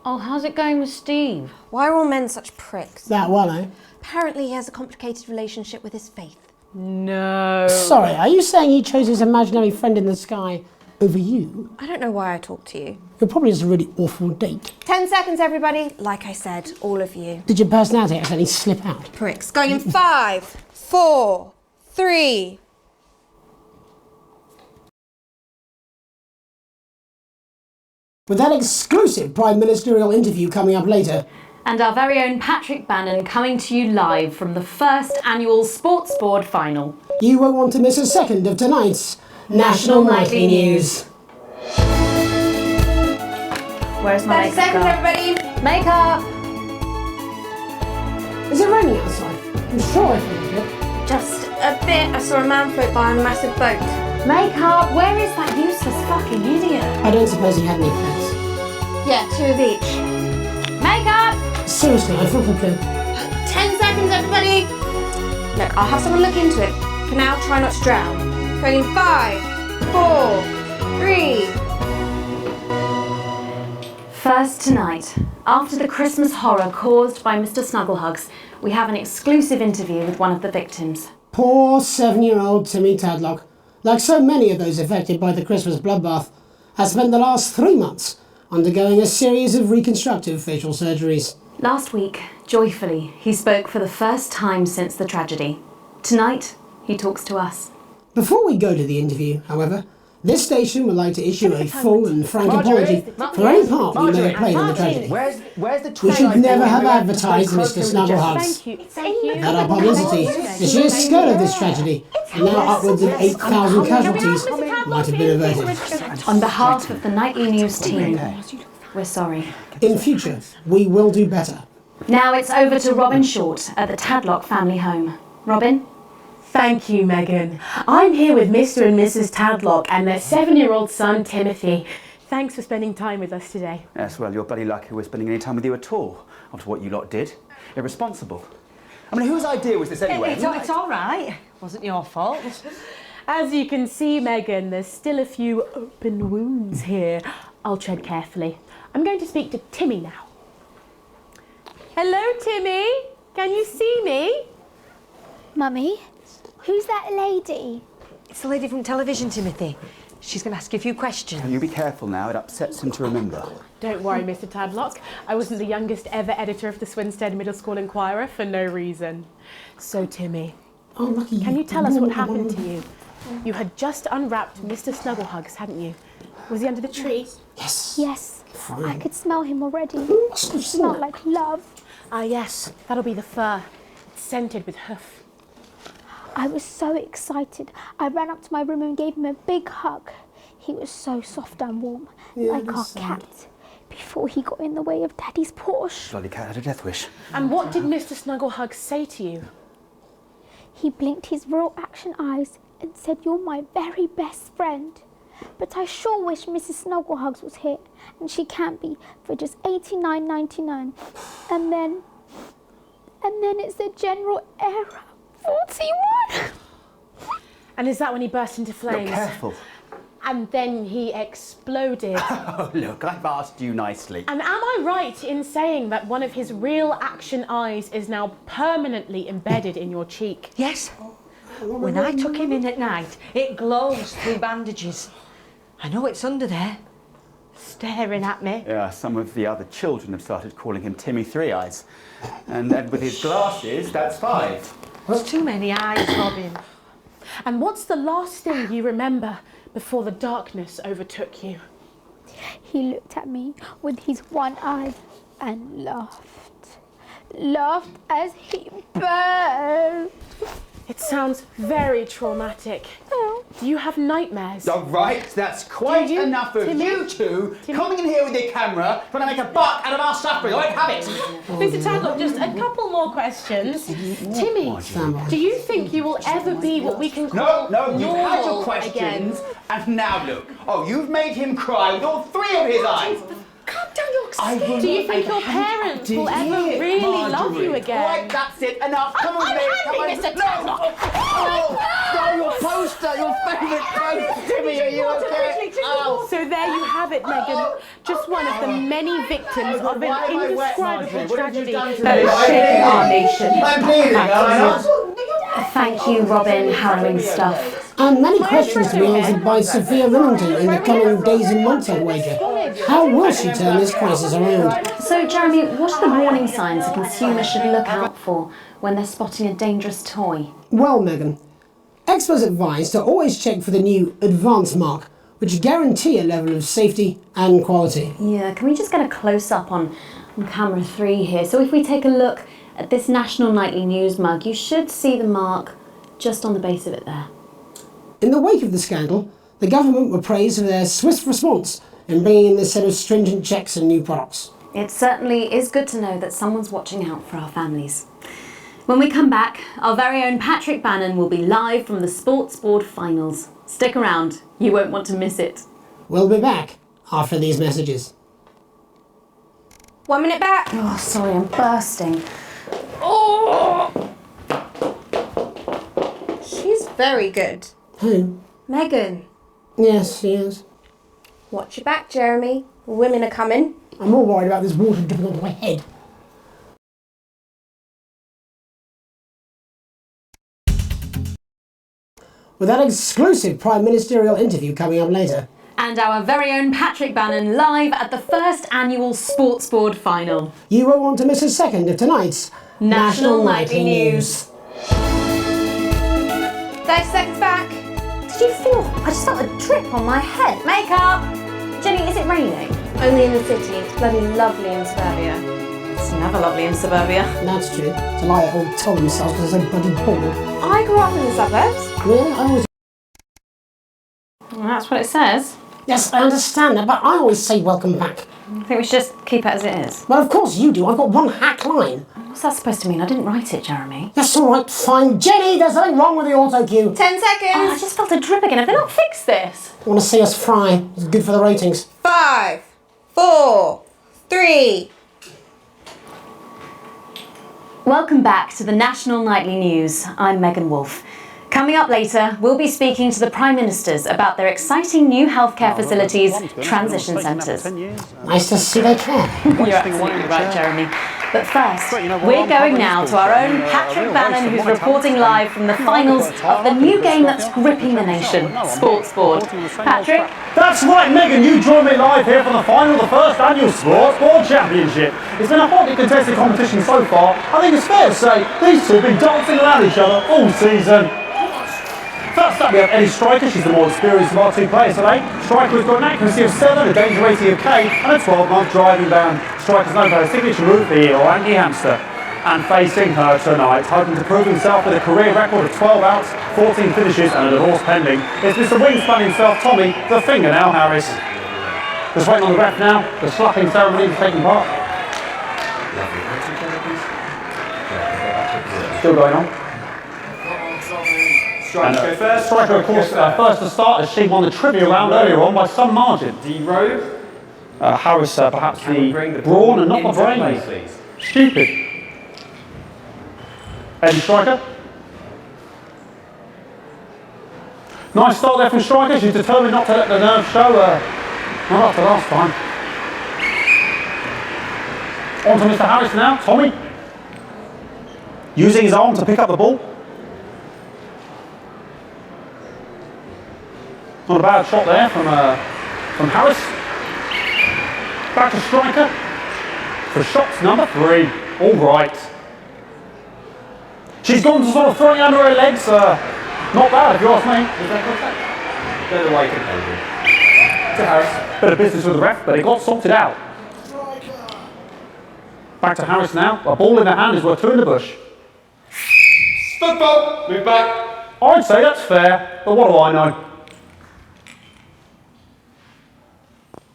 Oh, how's it going with Steve? Why are all men such pricks? That one, eh? Apparently he has a complicated relationship with his faith. No. Sorry, are you saying he chose his imaginary friend in the sky over you? I don't know why I talk to you. You're probably just a really awful date. 10 seconds, everybody. Like I said, all of you. Did your personality accidentally slip out? Pricks. Going in 5, 4, 3... With that exclusive Prime Ministerial interview coming up later. And our very own Patrick Bannon coming to you live from the first annual Sports Board final. You won't want to miss a second of tonight's National Nightly News. Where's my 30 seconds, everybody. Makeup! Is it raining outside? I'm sure I think it. Just a bit. I saw a man float by on a massive boat. Makeup! Where is that useless fucking idiot? I don't suppose he had any pets. Yeah, 2 of each. Makeup! Seriously, I thought I could. 10 seconds, everybody. Look, I'll have someone look into it. For now, try not to drown. Going in 5, 4, 3... First tonight, after the Christmas horror caused by Mr. Snugglehugs, we have an exclusive interview with one of the victims. Poor 7-year-old Timmy Tadlock, like so many of those affected by the Christmas bloodbath, has spent the last 3 months undergoing a series of reconstructive facial surgeries. Last week, joyfully, he spoke for the first time since the tragedy. Tonight, he talks to us. Before we go to the interview, however, this station would like to issue a full and frank apology for any part we may have played in the tragedy. Where's the We should never have advertised Mr. Snugglehugs. Thank you. That our publicity, the sheer scale of this tragedy, and now upwards of 8,000 casualties, might have been averted. On behalf of the Nightly News team, we're sorry. In future, we will do better. Now it's over to Robin Short at the Tadlock family home. Robin? Thank you, Megan. I'm here with Mr. and Mrs. Tadlock and their 7-year-old son, Timothy. Thanks for spending time with us today. Yes, well, you're bloody lucky we're spending any time with you at all, after what you lot did. Irresponsible. I mean, whose idea was this anyway? It's all right. Wasn't your fault. As you can see, Megan, there's still a few open wounds here. I'll tread carefully. I'm going to speak to Timmy now. Hello, Timmy. Can you see me? Mummy, who's that lady? It's the lady from television, Timothy. She's going to ask you a few questions. Can you be careful now? It upsets him to remember. Don't worry, Mr. Tadlock. I wasn't the youngest ever editor of the Swinstead Middle School Inquirer for no reason. So, Timmy, can you tell us what happened to you? You had just unwrapped Mr. Snugglehugs, hadn't you? Was he under the tree? Yes. Yes, Fine. I could smell him already. Must have It smelled like love. Ah, yes, that'll be the fur. It's scented with hoof. I was so excited. I ran up to my room and gave him a big hug. He was so soft and warm, like our cat, before he got in the way of Daddy's Porsche. Bloody cat had a death wish. And what did Mr. Snugglehugs say to you? He blinked his real action eyes and said, "You're my very best friend. But I sure wish Mrs. Snugglehugs was here, and she can't be, for just $89.99. And then it's the general error, 41. And is that when he burst into flames? Look, careful. And then he exploded. Oh, look, I've asked you nicely. And am I right in saying that one of his real action eyes is now permanently embedded in your cheek? Yes. When I took him in at night, it glows through bandages. I know it's under there, staring at me. Yeah, some of the other children have started calling him Timmy Three Eyes. And then with his glasses, that's 5. There's too many eyes, Robin. And what's the last thing you remember before the darkness overtook you? He looked at me with his one eye and laughed. Laughed as he burned. It sounds very traumatic. Oh. Do you have nightmares? All right, that's quite Do you, enough of Timmy? you two Timmy? coming in here with your camera, trying to make a buck out of our suffering. I won't have it. Mr. Tadlock, just a couple more questions. Timmy, do you think you will ever be what we can call No, you've had your normal questions, again? and now look. Oh, you've made him cry with all 3 of his eyes. Calm down, you're Do you think your parents will ever really love you again? Right, that's it. Enough. Come on, mate. Come on. Mr. No. Oh, your poster, your favourite poster. Timmy, are you okay? Oh. So there you have it, Megan. Just one of the many victims of an indescribable tragedy that is shaking our nation. I'm bleeding, Eleanor. Thank you, Robin. Harrowing stuff. And many questions to be answered by Sophia Remington in the coming days and months, I wager. How will she turn this crisis around? So, Jeremy, what are the warning signs a consumer should look out for when they're spotting a dangerous toy? Well, Megan, experts advise to always check for the new Advanced mark, which guarantee a level of safety and quality. Yeah, can we just get a close-up on camera 3 here? So if we take a look at this National Nightly News mug, you should see the mark just on the base of it there. In the wake of the scandal, the government were praised for their swift response in bringing in this set of stringent checks and new products. It certainly is good to know that someone's watching out for our families. When we come back, our very own Patrick Bannon will be live from the Sports Board finals. Stick around, you won't want to miss it. We'll be back after these messages. 1 minute back. Oh, sorry, I'm bursting. She's very good. Who? Megan, Yes, she is. watch your back, Jeremy. Women are coming. I'm more worried about this water dripping onto my head. With that exclusive Prime Ministerial interview coming up later. And our very own Patrick Bannon live at the first annual Sports Board final. You won't want to miss a second of tonight's National Nightly News. 30 seconds back. Did you feel? I just felt a drip on my head. Makeup! Jenny, is it raining? Only in the city. It's bloody lovely in suburbia. It's never lovely in suburbia. That's true. It's a lie they all tell themselves because they're so bloody bored. I grew up in the suburbs. Really? I always... Well, that's what it says. Yes, I understand that, but I always say welcome back. I think we should just keep it as it is. Well, of course you do. I've got one hack line. What's that supposed to mean? I didn't write it, Jeremy. That's all right, fine. Jenny, there's nothing wrong with the auto cue. 10 seconds. Oh, I just felt a drip again. Have they not fixed this? Want to see us fry? It's good for the ratings. 5, 4, 3. Welcome back to the National Nightly News. I'm Megan Wolfe. Coming up later, we'll be speaking to the Prime Ministers about their exciting new healthcare facilities, transition centres. Nice to see they care. You're absolutely right, Jeremy. But first, we're going now to our own Patrick Bannon, who's reporting live from the finals of the new game that's gripping the nation, Sports Board. Patrick? That's right, Megan, you join me live here for the final of the first annual Sports Board Championship. It's been a hotly contested competition so far. I think it's fair to say these two have been dancing around each other all season. First up we have Eddie Striker. She's the more experienced of our two players today. Striker has got an accuracy of 7, a danger rating of K and a 12-month driving ban. Striker's known for her signature move, the Orangi hamster. And facing her tonight, hoping to prove himself with a career record of 12 outs, 14 finishes and a divorce pending, is Mr. Wingspan himself, Tommy, the Fingernail Harris. Just waiting on the ref now. The slapping ceremony is taking part. Still going on. Striker first. Striker, of course, first to start as she won the trivia round earlier on by some margin. D-Row. Harris, perhaps Can we the bring the brawn and not the into play, brains. please? Stupid. Eddie Striker. Nice start there from Striker. She's determined not to let the nerves show. Not after last time. On to Mr. Harris now. Tommy. Using his arm to pick up the ball. Not a bad shot there from Harris. Back to Striker for shots number 3. All right. She's gone to sort of throwing under her legs. Not bad if you ask me. Is that contact? Don't know why you couldn't hold it. To Harris. Bit of business with the ref, but it got sorted out. Back to Harris now. A ball in her hand is worth 2 in the bush. Football. Move back. I'd say that's fair, but what do I know?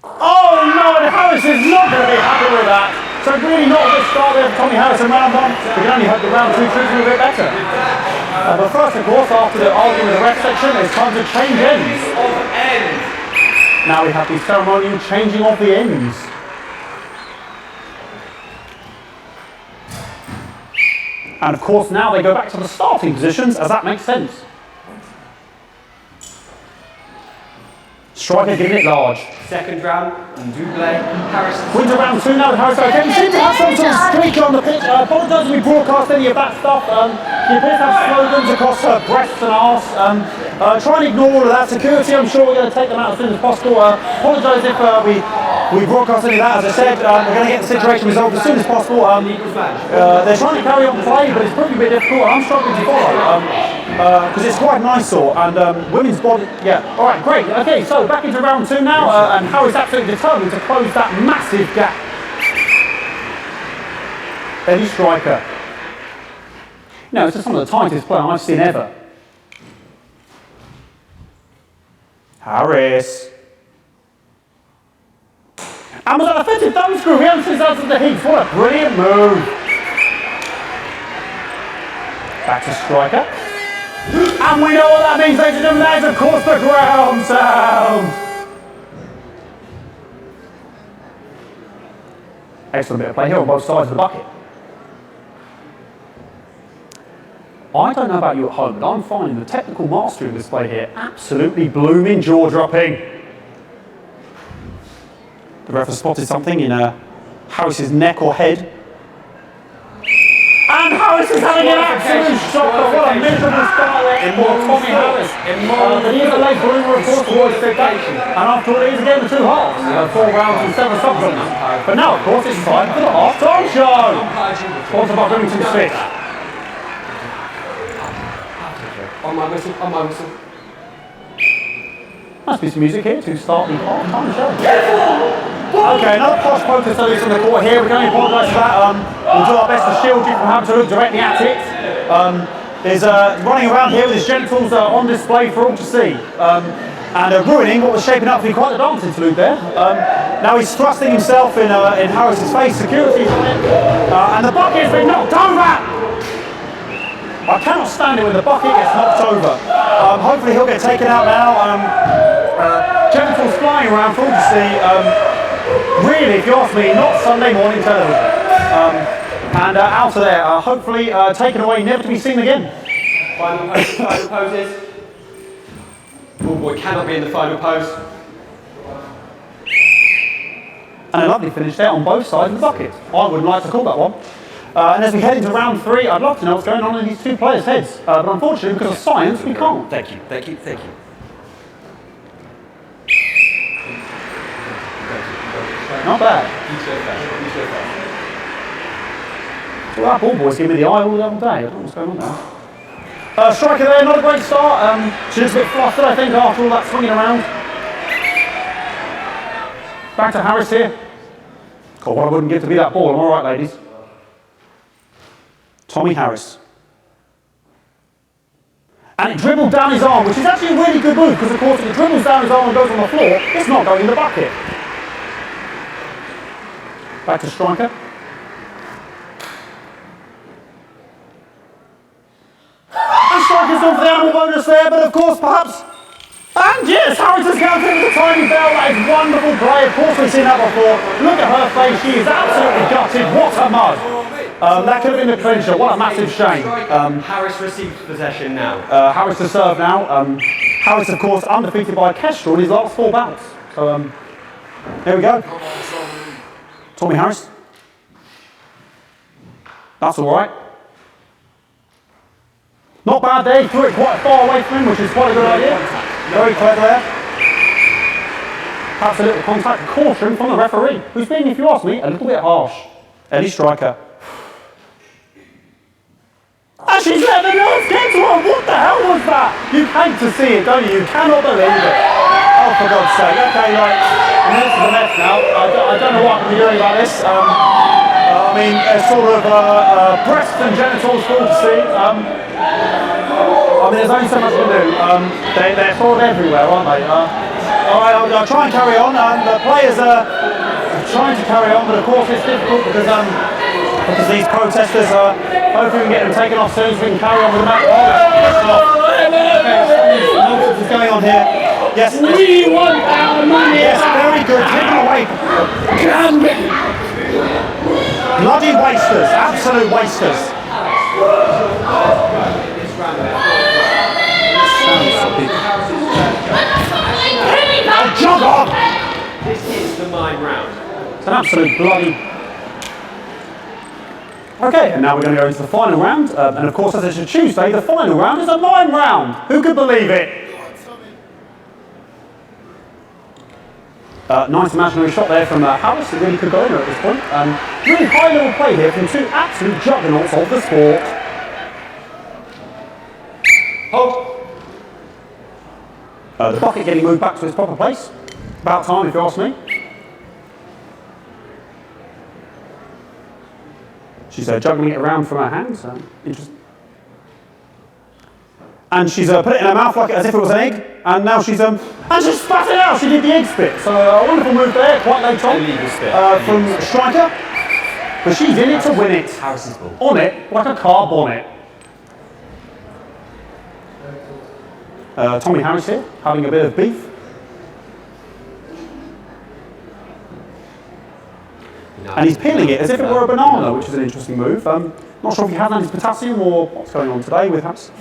Oh no, and Harris is not going to be happy with that. So really not a good start there for Tommy Harris in round 1. We can only hope the round 2 treats him a bit better. But first, of course, after the argument in the ref section, it's time to change ends. Of end. Now we have the ceremonial changing of the ends. And of course now they go back to the starting positions, as that makes sense. Striker giving it large. Second round, double. Harris. Winter round 2 now with Harris. Okay, we seem to have some sort of streak on the pitch. Apologise if we broadcast any of that stuff. She appears to have slogans across her breasts and arse. Try and ignore all of that. Security, I'm sure we're going to take them out as soon as possible. Apologise if we broadcast any of that. As I said, we're going to get the situation resolved as soon as possible. They're trying to carry on play, but it's probably a bit difficult. I'm struggling to follow. Because it's quite nice sort, and women's body, yeah. All right, great. Okay, so back into round 2 now, and Harry's absolutely determined to close that massive gap. Eddie Striker. No, it's just some of the tightest player I've seen ever. Harris. And with that offensive thumb screw, he answers out of the heat. What a brilliant move. Back to Striker. And we know what that means, ladies and gentlemen. That is, of course, the ground sound. Excellent bit of play here on both sides of the bucket. I don't know about you at home, but I'm finding the technical mastery of this play here absolutely blooming jaw-dropping. The ref has spotted something in Harris's neck or head. And Harris is having an absolute shocker. What a miserable start there for Tommy Harris. But he is a late bloomer, of course, towards vacation. And after all, it is again the 2 halves. 4 rounds and 7 subs. But now, of course, it's time for the half-time show. Sponsored by Bloomington Stick. On my whistle, on my whistle. Must be some music here to start the half-time show. Okay, another posh protest on the court here. We can only apologise for that. We'll do our best to shield you from having to look directly at it. He's running around here with his genitals on display for all to see. And ruining what was shaping up to be quite a dance interlude there. Now he's thrusting himself in Harris's face. Security's on it. And the bucket has been knocked over! I cannot stand it when the bucket gets knocked over. Hopefully he'll get taken out now. Genitals flying around for all to see. Really, if you ask me, not Sunday morning television. And out of there, hopefully taken away, never to be seen again. Final poses. Oh boy, cannot be in the final pose. And a lovely finish there on both sides of the bucket. I wouldn't like to call that one. And as we head into round 3, I'd love to know what's going on in these 2 players' heads. But unfortunately, because of science, we can't. Thank you, thank you, thank you. Not bad. Well, that ball boy's giving me the eye all the other day. I don't know what's going on there. Striker there, not a great start. She's just a bit flustered, I think, after all that swinging around. Back to Harris here. God, what I wouldn't give to be that ball. I'm all right, ladies. Tommy Harris. And it dribbled down his arm, which is actually a really good move, because, of course, if it dribbles down his arm and goes on the floor, it's not going in the bucket. Back to Striker. And Striker's gone for the animal bonus there, but of course, perhaps. And yes, Harris has counted with a tiny bell. That is wonderful play. Of course, we've seen that before. Look at her face. She is absolutely gutted. What a mud. That could have been the clincher. What a massive shame. Harris receives possession now. Harris to serve now. Harris, of course, undefeated by Kestrel in his last 4 bouts. So, there we go. Tommy Harris. That's all right. Not bad there. He threw it quite far away from him, which is quite a good idea. Very clever there. Perhaps a little contact. Caution from the referee, who's being, if you ask me, a little bit harsh. Eddie Striker. And she's let the nerves get to her. What the hell was that? You hate to see it, don't you? You cannot believe it. Oh, for God's sake. Okay, like, and this is a mess now. I don't know what I'm doing about this. I mean, sort of breasts and genitals for all to see. I mean, there's only so much to do. They're sort of everywhere, aren't they? All right, I'll try and carry on. The players are trying to carry on, but of course it's difficult because these protesters are. Hopefully we can get them taken off soon so we can carry on with the match. Nonsense is going on here. Yes. We want our money. Yes, very good. Take them away. Bloody wasters. Absolute wasters. now, jog on! This is the mime round. It's an absolute bloody... Okay, and now we're going to go into the final round. And of course, as it's a Tuesday, the final round is a mime round. Who could believe it? Nice imaginary shot there from Harris. It really could go in at this point. Really high level play here from two absolute juggernauts of the sport. Hold. The bucket getting moved back to its proper place. About time, if you ask me. She's juggling it around from her hands. Interesting. And she's put it in her mouth like as if it was an egg. And now she's and she spat it out. She did the egg spit. So a wonderful move there, quite late on from Striker. But she's in it to win it. Harris's ball. On it like a car bonnet. Tommy Harris here, having a bit of beef. And he's peeling it as if it were a banana, which is an interesting move. Not sure if he has any potassium or what's going on today with Harris.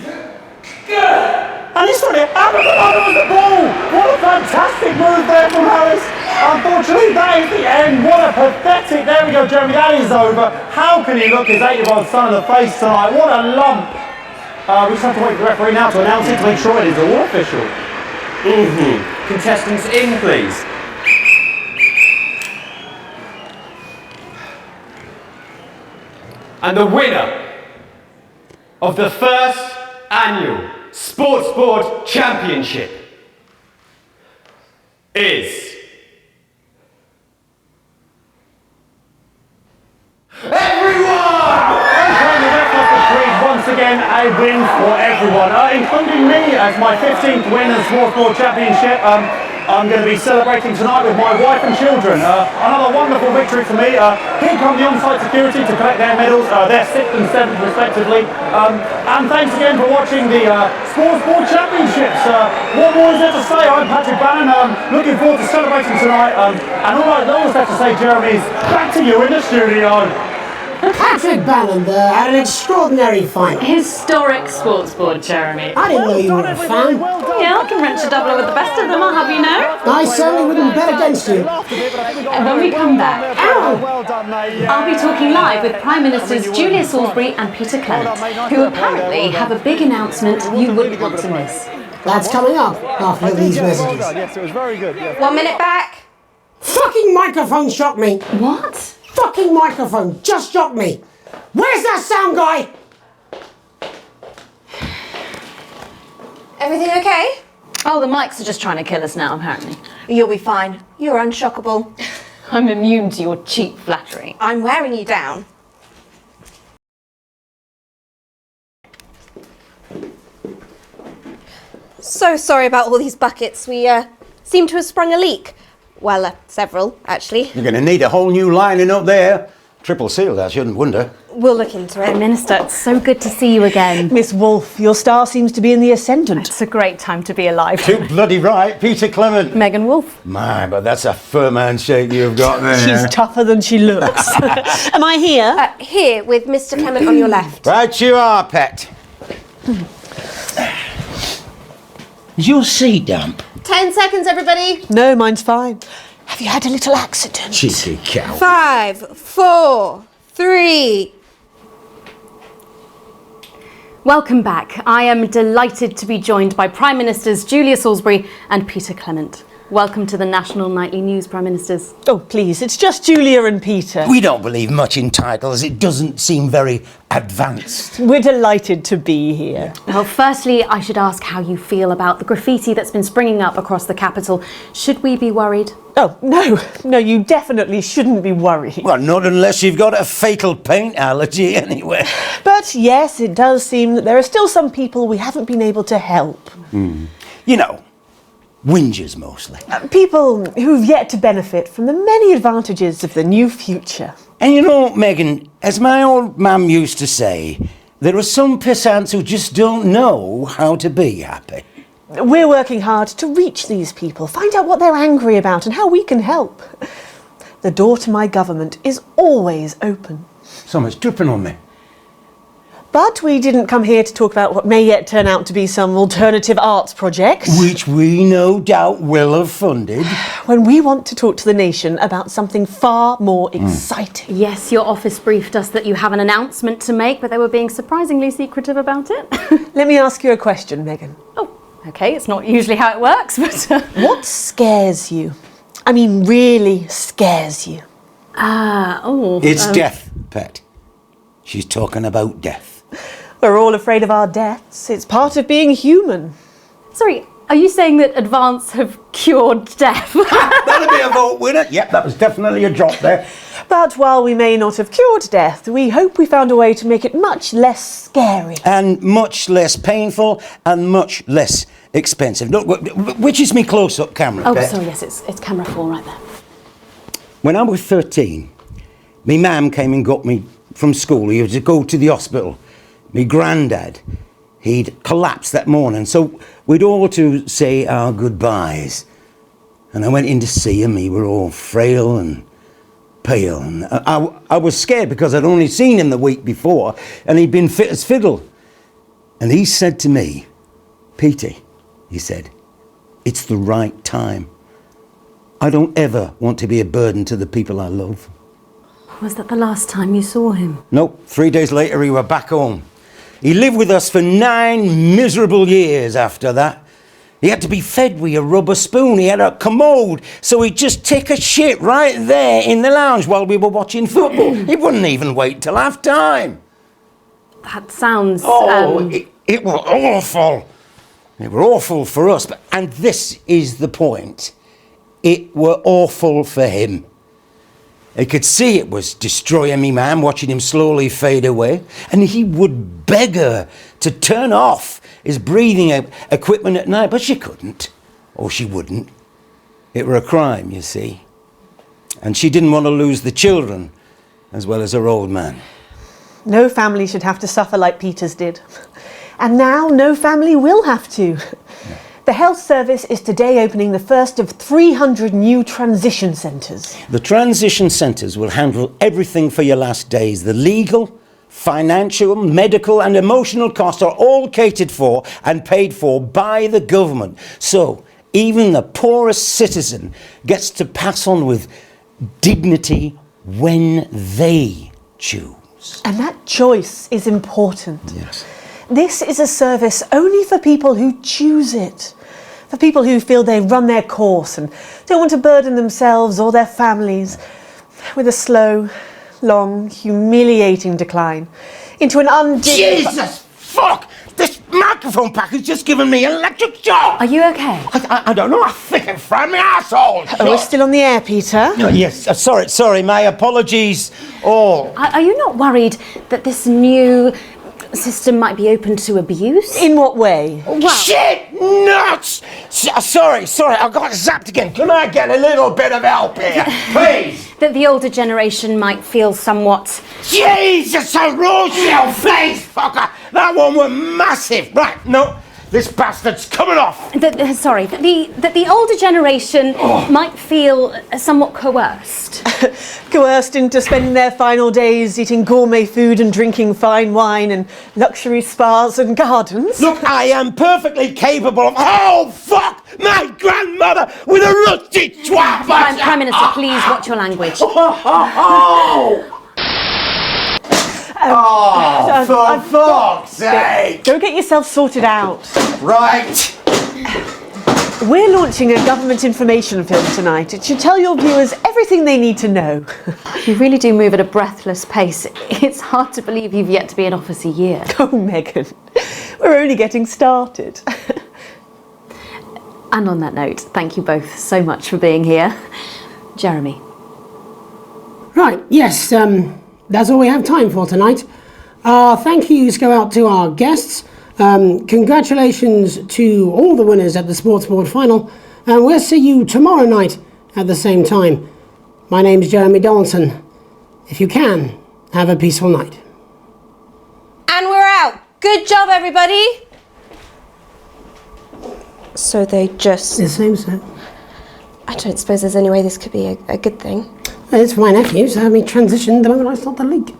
And he's trying to have the banana as the ball! What a fantastic move there from Harris! Unfortunately, that is the end. What a pathetic... There we go, Jeremy, that is over. How can he look his 8-year-old son in the face tonight? What a lump! We just have to wait for the referee now to announce it to make sure it is all official. Contestants in, please. And the winner of the first annual Sports Board Championship is everyone! Once again, a win for everyone, including me as my 15th win of Sports Board Championship. I'm going to be celebrating tonight with my wife and children. Another wonderful victory for me. Here come the on-site security to collect their medals, their 6th and 7th respectively. And thanks again for watching the Sports Board Championships. What more is there to say? I'm Patrick Bannon. Looking forward to celebrating tonight. And all I always have to say, Jeremy, is back to you in the studio. Patrick Bannon there had an extraordinary final. Historic sports board, Jeremy. I didn't know you were a fan. Yeah, I can wrench a doubler with the best of them, I'll have you know. I certainly wouldn't bet against you. And when we come back, I'll be talking live with Prime Ministers Julia Salisbury and Peter Clement, who apparently have a big announcement you wouldn't want to miss. That's coming up after these messages. Yes, it was very good. 1 minute back. Fucking microphone shocked me. What? Fucking microphone just shocked me. Where's that sound guy? Everything okay? Oh, the mics are just trying to kill us now, apparently. You'll be fine. You're unshockable. I'm immune to your cheap flattery. I'm wearing you down. So sorry about all these buckets. We seem to have sprung a leak. Well, several, actually. You're going to need a whole new lining up there. Triple sealed, I shouldn't wonder. We'll look into it. Minister, it's so good to see you again. Miss Wolfe, your star seems to be in the ascendant. It's a great time to be alive. Too bloody right, Peter Clement. Megan Wolfe. My, but that's a firm handshake you've got there. She's tougher than she looks. Am I here? Here, with Mr. Clement on your left. Right you are, pet. Is your seat damp? 10 seconds, everybody. No, mine's fine. Have you had a little accident? Cheeky cow. 5, 4, 3. Welcome back. I am delighted to be joined by Prime Ministers Julia Salisbury and Peter Clement. Welcome to the National Nightly News, Prime Ministers. Oh, please, it's just Julia and Peter. We don't believe much in titles. It doesn't seem very advanced. We're delighted to be here. Well, firstly, I should ask how you feel about the graffiti that's been springing up across the capital. Should we be worried? Oh, no, you definitely shouldn't be worried. Well, not unless you've got a fatal paint allergy anyway. But yes, it does seem that there are still some people we haven't been able to help. You know, whingers mostly. People who've yet to benefit from the many advantages of the new future. And you know, Megan, as my old mum used to say, there are some pissants who just don't know how to be happy. We're working hard to reach these people, find out what they're angry about and how we can help. The door to my government is always open. So much dripping on me. But we didn't come here to talk about what may yet turn out to be some alternative arts project. Which we no doubt will have funded. When we want to talk to the nation about something far more exciting. Yes, your office briefed us that you have an announcement to make, but they were being surprisingly secretive about it. Let me ask you a question, Megan. Oh, okay, it's not usually how it works, but... What scares you? I mean, really scares you? It's death, Pet. She's talking about death. We're all afraid of our deaths. It's part of being human. Sorry, are you saying that Advance have cured death? That'll be a vote winner. Yep, that was definitely a drop there. But while we may not have cured death, we hope we found a way to make it much less scary. And much less painful and much less expensive. Look, which is me close-up camera, Oh, Pet? sorry, yes, it's camera 4 right there. When I was 13, me mam came and got me from school. He was to go to the hospital. Me granddad, he'd collapsed that morning, so we'd all to say our goodbyes. And I went in to see him. He were all frail and pale. And I was scared because I'd only seen him the week before, and he'd been fit as fiddle. And he said to me, "Petey," he said, "it's the right time. I don't ever want to be a burden to the people I love." Was that the last time you saw him? Nope, 3 days later he were back home. He lived with us for 9 miserable years after that. He had to be fed with a rubber spoon. He had a commode, so he'd just take a shit right there in the lounge while we were watching football. He wouldn't even wait till half time. That sounds... It was awful. It were awful for us, and this is the point. It were awful for him. He could see it was destroying me, man, watching him slowly fade away. And he would beg her to turn off his breathing equipment at night, but she couldn't, or she wouldn't. It were a crime, you see. And she didn't want to lose the children, as well as her old man. No family should have to suffer like Peter's did. And now no family will have to. The health service is today opening the first of 300 new transition centres. The transition centres will handle everything for your last days. The legal, financial, medical and emotional costs are all catered for and paid for by the government. So even the poorest citizen gets to pass on with dignity when they choose. And that choice is important. Yes. This is a service only for people who choose it. For people who feel they've run their course and don't want to burden themselves or their families with a slow, long, humiliating decline into an Jesus fuck! This microphone pack has just given me an electric shock! Are you okay? I don't know, I think it fried my asshole! Oh, we're still on the air, Peter. Oh, yes, sorry, my apologies all. Are you not worried that this new system might be open to abuse? In what way? Well, shit nuts! Sorry, I got zapped again. Can I get a little bit of help here, please? That the older generation might feel somewhat... Jesus, a Rochelle face fucker! That one was massive. Right, no, this bastard's coming off. That the older generation might feel somewhat coerced. Coerced into spending their final days eating gourmet food and drinking fine wine and luxury spas and gardens. Look, I am perfectly capable of... Oh, fuck! My grandmother with a rusty twat! Prime Minister, please watch your language. For fuck's sake! Go get yourself sorted out. Right. We're launching a government information film tonight. It should tell your viewers everything they need to know. You really do move at a breathless pace. It's hard to believe you've yet to be in office a year. Oh, Megan, we're only getting started. And on that note, thank you both so much for being here. Jeremy. Right, yes, that's all we have time for tonight. Thank yous go out to our guests. Congratulations to all the winners at the Sports Board final, and we'll see you tomorrow night at the same time. My name's Jeremy Donaldson. If you can, have a peaceful night. And we're out. Good job, everybody. So they just... The same, sir. I don't suppose there's any way this could be a good thing. It's for my nephew, so let me transition the moment I start the leak.